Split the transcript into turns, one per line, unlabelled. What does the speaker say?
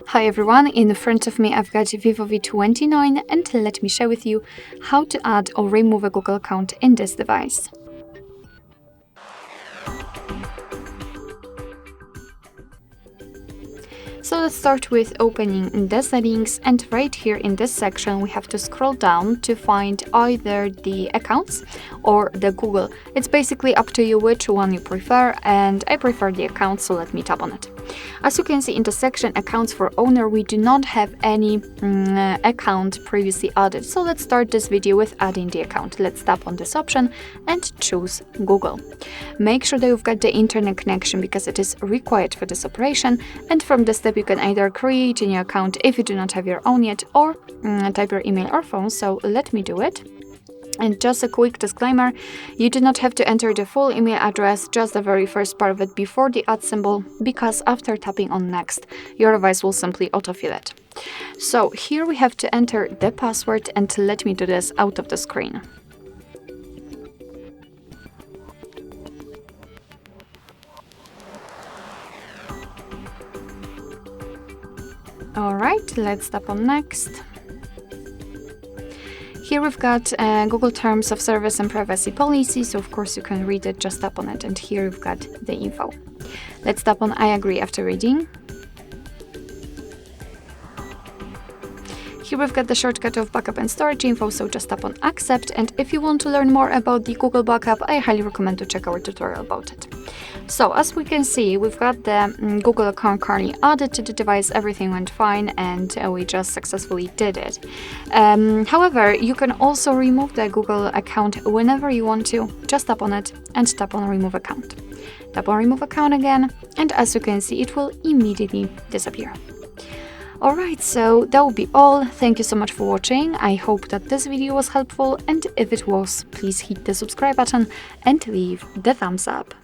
Hi everyone, in front of me I've got VIVO V29 and let me share with you how to add or remove a Google account in this device. So let's start with opening the settings, and right here in this section we have to scroll down to find either the accounts or the Google. It's basically up to you which one you prefer, and I prefer the account, so let me tap on it. As you can see in the section accounts for owner, we do not have any account previously added. So let's start this video with adding the account. Let's tap on this option and choose Google. Make sure that you've got the internet connection because it is required for this operation, and from this step you can either create a new account if you do not have your own yet, or type your email or phone. So let me do it. And just a quick disclaimer, you do not have to enter the full email address, just the very first part of it before the @ symbol, because after tapping on next, your device will simply autofill it. So here we have to enter the password, and let me do this out of the screen. Alright, let's tap on next. Here we've got Google Terms of Service and Privacy Policy, so of course you can read it, just tap on it, and here we've got the info. Let's tap on I agree after reading. Here we've got the shortcut of backup and storage info, so just tap on accept, and if you want to learn more about the Google backup, I highly recommend to check our tutorial about it. So as we can see, we've got the Google account currently added to the device, everything went fine, and we just successfully did it. However, you can also remove the Google account whenever you want to. Just tap on it and tap on remove account. Tap on remove account again, and as you can see, it will immediately disappear. Alright, so that will be all. Thank you so much for watching. I hope that this video was helpful, and if it was, please hit the subscribe button and leave the thumbs up.